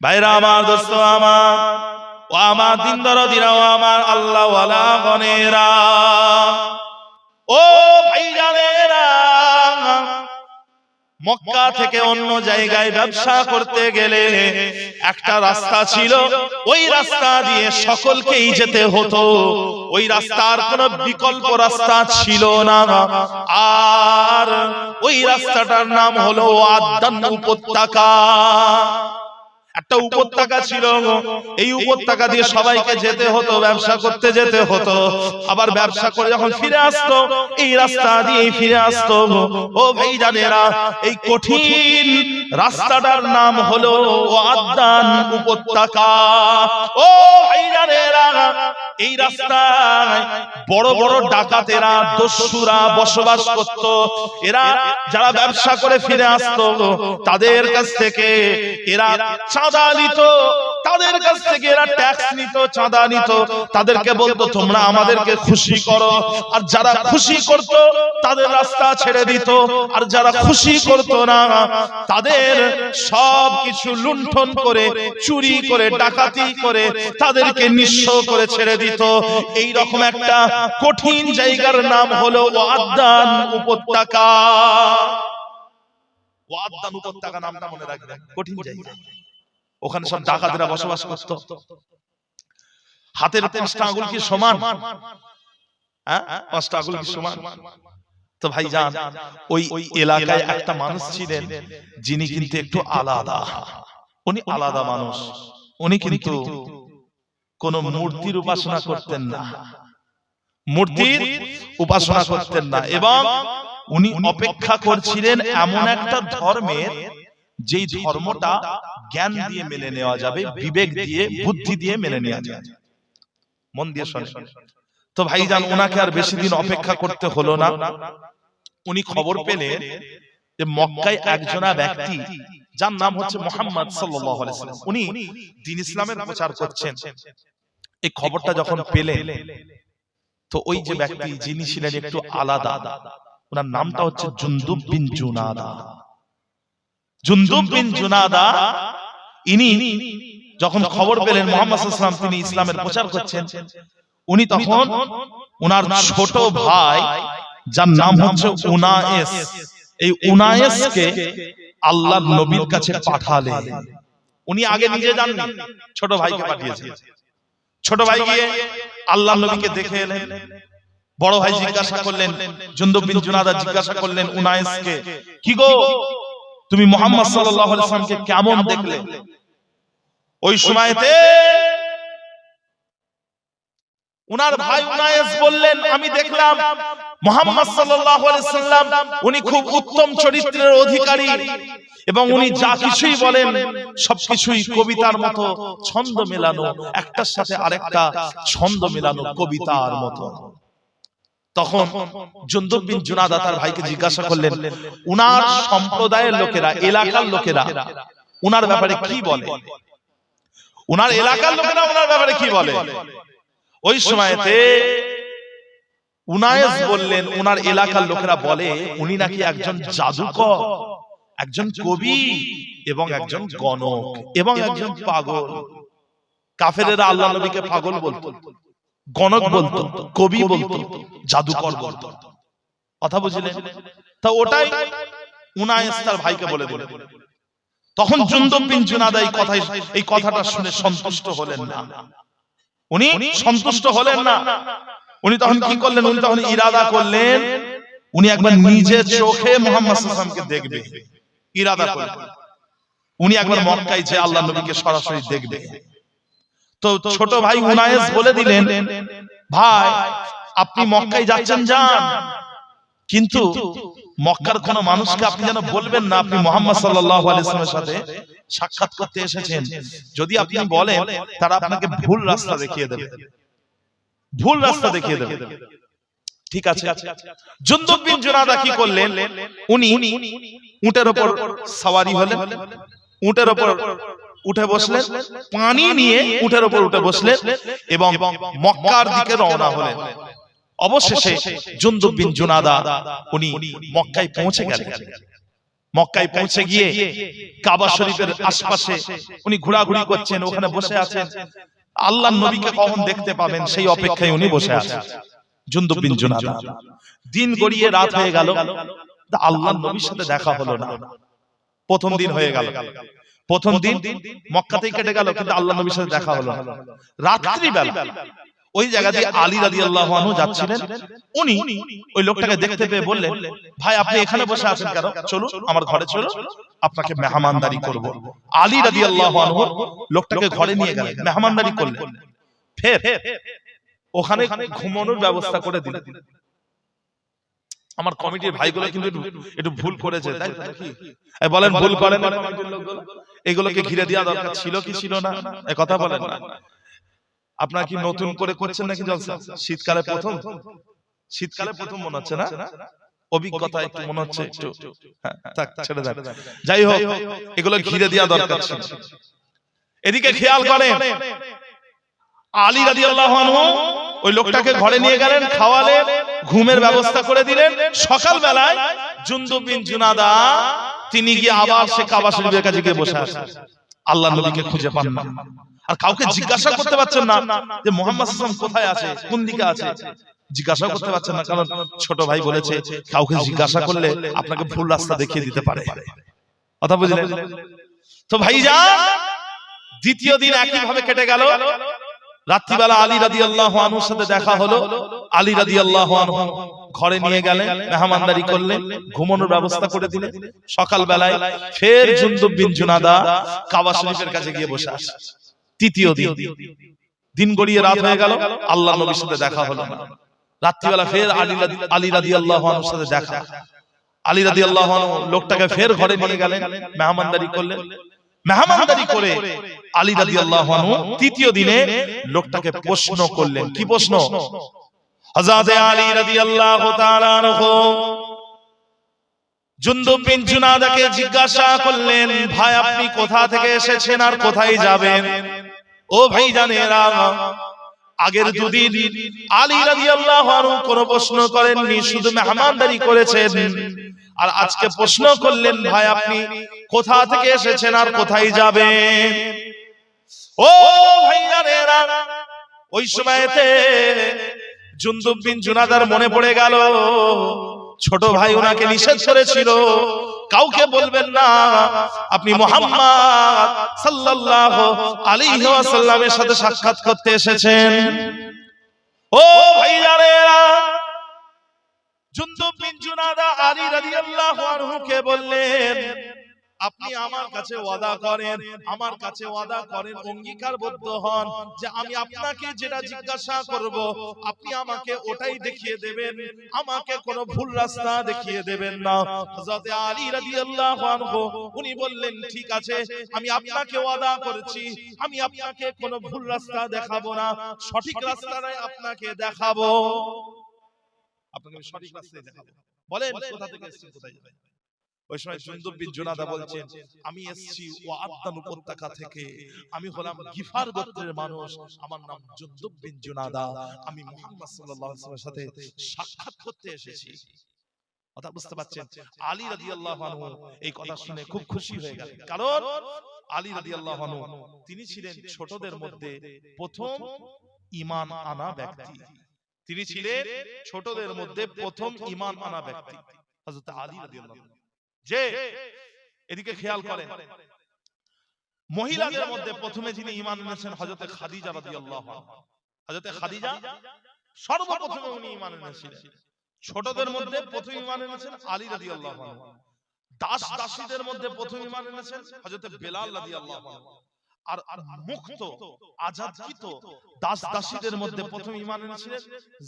ভাইরা আমার, দোস্ত আমার, ও আমার দিন দরদিরা, ও আমার আল্লাহ ওয়ালা গনেরা, ও ভাইজানেরা, মক্কা থেকে অন্য জায়গায় ব্যবসা করতে গেলে একটা রাস্তা ছিল, ওই রাস্তা দিয়ে সকলকেই যেতে হতো। ওই রাস্তার কোনো বিকল্প রাস্তা ছিল না। আর ওই রাস্তাটার নাম হলো আদনান উপত্যকা। একটা উপত্যকা ছিল, এই উপত্যকা দিয়ে সবাইকে যেতে হতো, ব্যবসা করতে যেতে হতো। আবার ব্যবসা করে যখন ফিরে আসতো, এই রাস্তা দিয়ে ফিরে আসতো। ও ভাইজানেরা, এই কঠিন রাস্তাটার নাম হলো আদনান উপত্যকা। ও ভাইজানেরা, এই রাস্তায় বড় বড় ডাকাতেরা, দস্যুরা বসবাস করত। এরা যারা ব্যবসা করে ফিরে আসতো, তাদের কাছ থেকে এরা চাঁদা নিত, তাদের কাছ থেকে এরা ট্যাক্স নিত, চাঁদা নিত। তাদেরকে বলতো তোমরা আমাদেরকে খুশি করো। আর যারা খুশি করত তাদের রাস্তা ছেড়ে দিত, আর যারা খুশি করত না তাদের সব কিছু লুণ্ঠন করে, চুরি করে, ডাকাতি করে তাদেরকে নিঃস্ব করে ছেড়ে দিত। এই রকম একটা কঠিন জায়গার নাম হলো আদনান উপত্যকা। আদনান উপত্যকা নামটা মনে রাখবেন, কঠিন জায়গা। ওখানে সব ডাকাতেরা বসবাস করত। হাতের 5টা আঙ্গুল কি সমান? হ্যাঁ, 5টা আঙ্গুল কি সমান? তো ভাইজান, ওই এলাকায় একটা মানুষ ছিলেন যিনি কিন্তু একটু আলাদা। উনি আলাদা মানুষ। উনি কিন্তু কোন মূর্তির উপাসনা করতেন না, মূর্তির উপাসনা করতেন না। এবং উনি অপেক্ষা করছিলেন এমন একটা ধর্মের, যেই ধর্মটা জ্ঞান দিয়ে মেনে নেওয়া যাবে, বিবেক দিয়ে, বুদ্ধি দিয়ে মেনে নেওয়া যাবে। মন দিয়ে শুনুন। তো ভাইজান, ওনাকে আর বেশি দিন অপেক্ষা করতে হলো না। উনি খবর পেলেন যে মক্কায় একজনা ব্যক্তি, যার নাম হচ্ছে মুহাম্মদ সাল্লাল্লাহু আলাইহি ওয়াসাল্লাম, উনি দ্বীন ইসলামের প্রচার করছেন। এই খবরটা যখন পেলেন, তো ওই যে ব্যক্তি যিনি ছিলেন একটু আলাদা, ওনার নামটা হচ্ছে জুনদুব বিন জুনাদা। জুনদুব বিন জুনাদা, ইনি যখন খবর পেলেন মুহাম্মদ সাল্লাল্লাহু আলাইহি ওয়াসাল্লাম তিনি ইসলামের প্রচার করছেন, উনি তখন ওনার ছোট ভাই, যার নাম হচ্ছে উনায়েস, এই উনায়েসকে আল্লাহর নবীর কাছে পাঠালেন। উনি আগে নিজে যাননি, ছোট ভাইকে পাঠিয়েছেন। ছোট ভাই গিয়ে আল্লাহর নবীকে দেখে এলেন। বড় ভাই জিজ্ঞাসা করলেন, জুনদুব বিন জুনাদা জিজ্ঞাসা করলেন উনায়েসকে, কি গো, তুমি মুহাম্মদ সাল্লাল্লাহু আলাইহি ওয়াসাল্লামকে কেমন দেখলে? ওই সময়তে উনার ভাই উনায়েস বললেন, আমি দেখলাম মুহাম্মদ সাল্লাল্লাহু আলাইহি ওয়াসাল্লাম উনি খুব উত্তম চরিত্রের অধিকারী, এবং উনি যা কিছুই বলেন সবকিছুই কবিতার মতো ছন্দ মেলানো, একটার সাথে আরেকটা ছন্দ মেলানো কবিতার মতো। তখন জুনদুব বিন জুনাদা তার ভাইকে জিজ্ঞাসা করলেন, উনার সম্প্রদায়ের লোকেরা, এলাকার লোকেরা উনার ব্যাপারে কি বলে? উনার এলাকার লোকেরা উনার ব্যাপারে কি বলে? ওই সময়তে উনায়েস বললেন, উনার এলাকার লোকেরা বলে উনি নাকি একজন জাদুকর, একজন কবি, এবং একজন গণক, এবং একজন পাগল। কাফেরেরা আল্লাহ নবীকে পাগল বলতো, গণক বলতো, কবি বলতো, জাদুকর বলতো। কথা বুঝলেন? তা ওটাই উনায়েস তার ভাইকে বলে দিল। তখন জুনদুব বিন জুনাদা এই কথাটা শুনে সন্তুষ্ট হলেন না। উনি সন্তুষ্ট হলেন না। উনি তখন কি করলেন? উনি তখন ইরাদা করলেন, উনি একবার নিজের চোখে মুহাম্মদ সাল্লাল্লাহু আলাইহি ওয়াসাল্লামকে দেখবে। ইরাদা করলেন উনি একবার মক্কায় যে আল্লাহর নবীকে সরাসরি দেখবে। তো ছোট ভাই উনায়েস বলে দিলেন, ভাই আপনি মক্কায় যাচ্ছেন যান, কিন্তু মক্কার কোন মানুষকে আপনি যেন বলবেন না আপনি মুহাম্মদ সাল্লাল্লাহু আলাইহি ওয়াসাল্লামের সাথে সাক্ষাৎ করতে এসেছেন। যদি আপনি বলেন, তারা আপনাকে ভুল রাস্তা দেখিয়ে দেবে, ভুল রাস্তা দেখিয়ে দেবে। ঠিক আছে। জুনদুব বিন জুনাদা কি করলেন? উনি উটের উপর সওয়ারি হলেন, উটের উপর উঠে বসলেন, পানি নিয়ে উটের উপর উঠে বসলেন এবং মক্কার দিকে রওনা হলেন। অবশেষে জুনদুব বিন জুনাদা উনি মক্কায় পৌঁছে গেলেন। মক্কায় পৌঁছে গিয়ে কাবা শরীফের আশপাশে উনি ঘোরাঘুরি করছেন, ওখানে বসে আছেন। আল্লাহর নবীকে কখন দেখতে পাবেন সেই অপেক্ষায় উনি বসে আছেন। জুনদুব বিন জুনাদা। দিন গড়িয়ে রাত হয়ে গেল, আল্লাহর নবীর সাথে দেখা হলো না। প্রথম দিন হয়ে গেল, প্রথম দিন মক্কাতেই কেটে গেল, কিন্তু আল্লাহর নবীর সাথে দেখা হলো না। রাত্রি বেলা ওই জায়গা দিয়ে আলী রাদিয়াল্লাহু আনহু যাচ্ছিলেন। উনি ওই লোকটাকে দেখতে পেয়ে বললেন, ভাই আপনি এখানে বসে আছেন কেন? চলুন আমার ঘরে চলুন, আপনাকে মেহমানদারি করব। আলী রাদিয়াল্লাহু আনহু লোকটাকে ঘরে নিয়ে গেলেন, মেহমানদারি করলেন। ফের ওখানে ঘুমানোর ব্যবস্থা করে দিলেন। আমার কমিটির ভাইগুলো কিন্তু একটু ভুল করেছে, তাই কি বলেন? ভুল করেন না কমিটির লোকগুলো? এগুলোকে ঘিরে দেওয়া দরকার ছিল কি ছিল না? এই কথা বলেন না। আপনারা কি নতুন করে করছেন নাকি জলসা? শীতকালে প্রথম, শীতকালে প্রথম মনে হচ্ছে না? অভিজ্ঞতা একটু মনে হচ্ছে একটু, থাক ছেড়ে দেন। যাই হোক, এগুলো ঘিরে দেওয়া দরকার ছিল। এদিকে খেয়াল করেন, আলী রাদিয়াল্লাহু আনহু ওই লোকটাকে ঘরে নিয়ে গেলেন, খাওয়ালেন, ঘুমের ব্যবস্থা করে দিলেন। সকাল বেলায় জুনদুব বিন জুনাদা তিনি গিয়ে আবার সে কাবা শরীফের কাছে গিয়ে বসে আছেন। আল্লাহর নবীকে খুঁজে পান না, আর কাউকে জিজ্ঞাসা করতে পারছেন না যে মুহাম্মদ সাল্লাল্লাহু আলাইহি ওয়াসাল্লাম কোথায় আছে, কোন দিকে আছে, জিজ্ঞাসা করতে পারছেন না। কারণ ছোট ভাই বলেছে কাউকে জিজ্ঞাসা করলে আপনাকে ভুল রাস্তা দেখিয়ে দিতে পারে। কথা বুঝলেন তো ভাইজান? দ্বিতীয় দিন একই ভাবে কেটে গেল। রাত্রিবেলা আলী রাদিয়াল্লাহু আনহুর সাথে দেখা হলো। আলী রাদিয়াল্লাহু আনহু ঘরে নিয়ে গেলেন, মেহমানদারি করলেন, ঘুমানোর ব্যবস্থা করে দিলেন। সকাল বেলায় ফের জুনদুব বিন জুনাদা কাবা শরীফের কাছে গিয়ে বসে আছে। তৃতীয় দিন, দিন গড়িয়ে রাত হয়ে গেল, আল্লাহর নবীর সাথে দেখা হলো না। রাত্রিবেলা ফের আলী রাদিয়াল্লাহু আনহুর সাথে দেখা। আলী রাদিয়াল্লাহু আনহু লোকটাকে ফের ঘরে নিয়ে গেলেন, মেহমানদারি করলেন। মেহমানদারি করে আলী রাদিয়াল্লাহু আনহু তৃতীয় দিনে লোকটাকে প্রশ্ন করলেন। কি প্রশ্ন? হযরত আলী রাদিয়াল্লাহু তাআলা আনহু জুনদুব বিন জুনাদাকে জিজ্ঞাসা করলেন, ভাই আপনি কোথা থেকে এসেছেন আর কোথায় যাবেন? ও ভাই জানেরা, আগের দুদিন আলী রাদিয়াল্লাহু আনহু কোনো প্রশ্ন করেননি, শুধু মেহমানদারি করেছেন। আর আজকে প্রশ্ন করলেন, ভাই আপনি কোথা থেকে এসেছেন আর কোথায় যাবেন? ও ভাই জানেরা, ওই সময়তে জুনদুব বিন জুনাদার মনে পড়ে গেল ছোট ভাই ওনাকে নিষেধ করেছিল কাউকে বলবেন না আপনি মুহাম্মদ সাল্লাল্লাহু আলাইহি ওয়াসাল্লামের সাথে সাক্ষাৎ করতে এসেছেন। ও ভাইয়ারেরা, জুনদুব বিন জুনাদা আলী রাদিয়াল্লাহু আনহুকে বললেন, আপনি আমার কাছে ওয়াদা করেন, আমার কাছে ওয়াদা করেন, অঙ্গীকারবদ্ধ হন যে আমি আপনাকে যেটা জিজ্ঞাসা করব আপনি আমাকে ওটাই দেখিয়ে দেবেন, আমাকে কোনো ভুল রাস্তা দেখিয়ে দেবেন না। হযরত আলী রাদিয়াল্লাহু আনহু উনি বললেন, ঠিক আছে, আমি আপনাকে ওয়াদা করেছি আমি আপনাকে কোনো ভুল রাস্তা দেখাবো না, সঠিক রাস্তাটাই আপনাকে দেখাবো। আপনাকে সঠিক রাস্তায় দেখাবো। বলেন কোথা থেকে এসেছেন, কোথায় যাবেন? ওই সময় জুনদুব বিন জুনাদা বলছেন, আমি এসেছি ওয়াদান উপত্যকা থেকে, আমি হলাম গিফার গোত্রের মানুষ, আমার নাম জুনদুব বিন জুনাদা, আমি মুহাম্মদ সাল্লাল্লাহু আলাইহি ওয়াসাল্লামের সাথে সাক্ষাৎ করতে এসেছি। কথা বুঝতে পারছেন? আলী রাদিয়াল্লাহু আনহু এই কথা শুনে খুব খুশি হয়ে গেলেন, কারণ আলী রাদিয়াল্লাহু আনহু তিনি ছিলেন ছোটদের মধ্যে প্রথম ঈমান আনা ব্যক্তি। তিনি ছিলেন ছোটদের মধ্যে প্রথম ঈমান আনা ব্যক্তি হযরত আলী রাদিয়াল্লাহু আনহু। যে এদিকে খেয়াল করেন, মহিলাদের মধ্যে প্রথমে যিনি ঈমান এনেছেন হযরত খাদিজা রাদিয়াল্লাহু আনহা। হযরত খাদিজা সর্বপ্রথমে উনি ঈমান এনেছিলেন। ছোটদের মধ্যে প্রথম ঈমান এনেছেন আলী রাদিয়াল্লাহু আনহু। দাস দাসীদের মধ্যে প্রথম ঈমান এনেছেন হযরত বেলাল রাদিয়াল্লাহু আনহু। আর মুক্ত আজাদকৃত দাস দাসীদের মধ্যে প্রথম ঈমান এনেছিলেন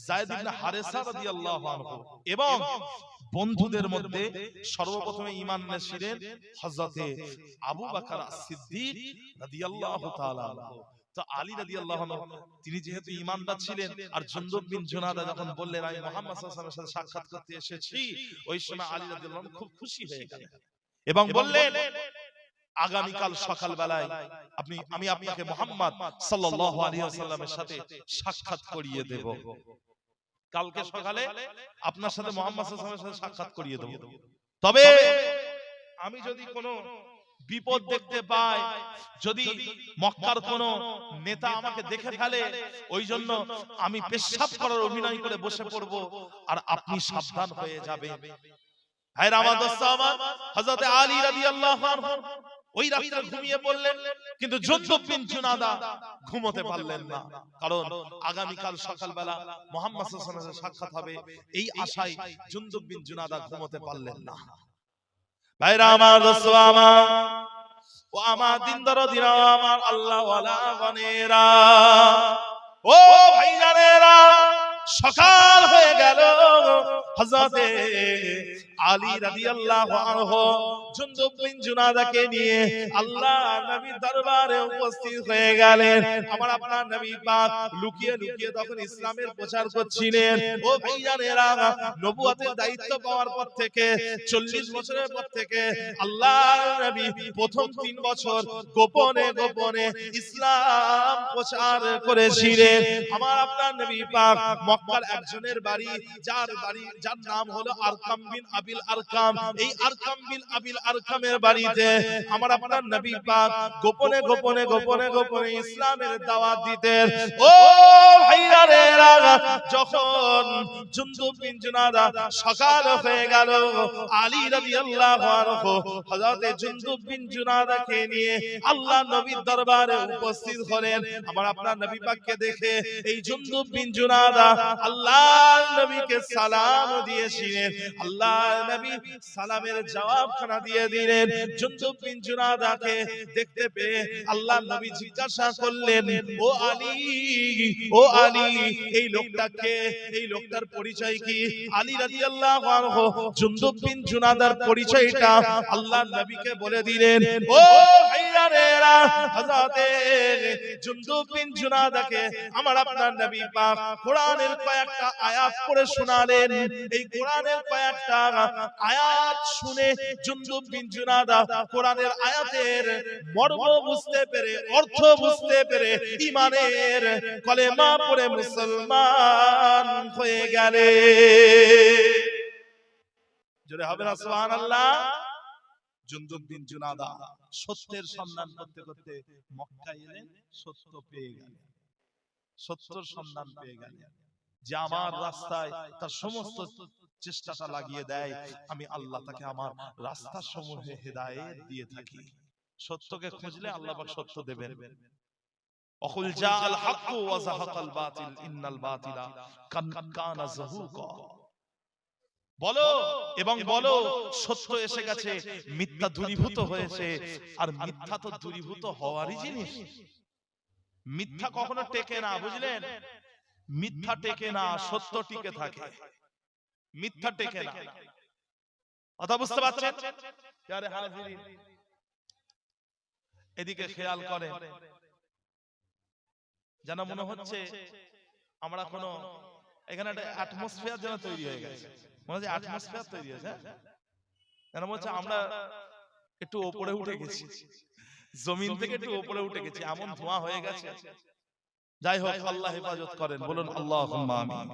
যায়েদ ইবনে হারেসা রাদিয়াল্লাহু আনহু। এবং বন্ধুদের মধ্যে সর্বপ্রথমে ঈমান এনেছিলেন হযরত আবু বকর as-সিদ্দিক রাদিয়াল্লাহু তাআলা আনহু। তো আলী রাদিয়াল্লাহু আনহু তিনি যেহেতু ঈমানদার ছিলেন, আর জুনদুব বিন জুনাদা যখন বললেন আমি মুহাম্মদ সাল্লাল্লাহু আলাইহি ওয়াসাল্লামের সাথে সাক্ষাৎ করতে এসেছি, ওই সময় আলী রাদিয়াল্লাহু আনহু খুব খুশি হয়ে গেলেন এবং বললেন, আগামীকাল সকাল বেলায় আমি আপনাকে মুহাম্মদ সাল্লাল্লাহু আলাইহি ওয়াসাল্লামের সাথে সাক্ষাৎ করিয়ে দেব। কালকে সকালে আপনার সাথে মুহাম্মদ সাল্লাল্লাহু আলাইহি ওয়াসাল্লামের সাথে সাক্ষাৎ করিয়ে দেব। তবে আমি যদি কোনো বিপদ দেখতে পাই, যদি মক্কার কোন নেতা আমাকে দেখে ফেলে, ওই জন্য আমি পেশাব করার অভিনয় করে বসে পড়ব, আর আপনি সাবধান হয়ে যাবেন। ভাইরা আমার, দোস্ত আমার, হযরত আলী রাদিয়াল্লাহু আনহু ওই রাতে ঘুমিয়ে পড়লেন, কিন্তু জুনদুব বিন জুনাদা ঘুমোতে পারলেন না, কারণ আগামীকাল সকালবেলা মুহাম্মদ সাল্লাল্লাহু আলাইহি ওয়াসাল্লামের সাক্ষাৎ হবে, এই আশায় জুনদুব বিন জুনাদা ঘুমোতে পারলেন না। ভাইরা আমার, দোস্ত আমার, ও আমার দিনদার দিনা, আমার আল্লাহ ওয়ালা গনেরা, ও ভাইজানেরা, সকাল হয়ে গেল। হযরতে আলী রাদিয়াল্লাহু আনহু জুনদুব বিন জুনাদাকে নিয়ে আল্লাহ নবীর দরবারে উপস্থিত হয়ে গেলেন। আমার আপনার নবী পাক লুকিয়ে লুকিয়ে তখন ইসলামের প্রচার করছিলেন। ও ভাইজানেরা, নবুয়তের দায়িত্ব পাওয়ার পর থেকে 40 বছরের পর থেকে আল্লাহর নবী প্রথম 3 বছর গোপনে গোপনে ইসলাম প্রচার করেছিলেন। আমার আপনার নবী পাক মক্কার একজনের বাড়ি, যার নাম হলো আরকাম বিন আবিল আরকাম, এই আরকাম বিন আবিল আরকামের বাড়িতে আমার আপনার নবী পাক গোপনে গোপনে গোপনে গোপনে ইসলামের দাওয়াত দিতেন। ও ভাইরা, যখন জুনদুব বিন জুনাদা সকাল হয়ে গেল, আলী রাদিয়াল্লাহু আনহু হযরত জুনদুব বিন জুনাদাকে নিয়ে আল্লাহ নবীর দরবারে উপস্থিত হলেন। আমার আপনার নবী পাককে দেখে এই জুনদুব বিন জুনাদা আল্লাহর নবীকে সালাম দিয়েছিলেন। আল্লাহর নবী সালামের জবাবখানা দিয়ে দিলেন। জুনদুব বিন জুনাদাকে দেখতে পেয়ে আল্লাহর নবী জিজ্ঞাসা করলেন, ও আলী, ও আলী, এই লোকটাকে, এই লোকটার পরিচয় কি? আলী রাদিয়াল্লাহু আনহু জুনদুব বিন জুনাদার পরিচয়টা আল্লাহর নবীকে বলে দিলেন। ও ভাইরা, হযরতে জুনদুব বিন জুনাদাকে আমার আপনার নবী পাক কোরআনের কয়েকটা আয়াত পড়ে শোনালেন। এই কোরআনের কয়েকটা আয়াত শুনে জুনদুব বিন জুনাদা কোরআনের আয়াতের মর্ম বুঝতে পেরে, অর্থ বুঝতে পেরে ঈমানের কলেমা পড়ে মুসলমান হয়ে গেলেন। জোরে হবে না সুবহানাল্লাহ। জুনদুব বিন জুনাদা সত্যের সন্ধান করতে করতে মক্কায় এলেন, সত্য পেয়ে গেলেন, সত্যের সন্ধান পেয়ে গেলেন। যে আমার রাস্তায় তার সমস্ত চেষ্টাটা লাগিয়ে দেয়, আমি আল্লাহ তাকে আমার রাস্তার সমূহে হেদায়েত দিয়ে থাকি। সত্যকে খুঁজলে আল্লাহ পাক সত্য দেবেন। অকুল জাআল হাক্কু ওয়া যাহাকাল বাতিল ইন্নাল বাতিলা কানা যাহুকা। বলো এবং বলো, সত্য এসে গেছে, মিথ্যা দূরীভূত হয়েছে। আর মিথ্যা তো দূরীভূত হওয়ারই জিনিস। মিথ্যা কখনো টেকে না, বুঝলেন? মিথ্যা টেকে না, সত্য টিকে থাকে। মিথ্যা টেকে না, কথা বুঝতে পারছেন? আরে হাজিরিন, এদিকে খেয়াল করেন, যেন মনে হচ্ছে আমরা কোন এখানে একটা অ্যাটমসফিয়ার যেন তৈরি হয়ে গেছে। মনে হচ্ছে অ্যাটমসফিয়ার তৈরি হয়েছে, যেন মনে হচ্ছে আমরা একটু উপরে উঠে গেছি, জমিন থেকে একটু উপরে উঠে গেছি, এমন ধোঁয়া হয়ে গেছে। যাই হোক, আল্লাহ হেফাজত করেন, বলুন আল্লাহুম্মা আমিন।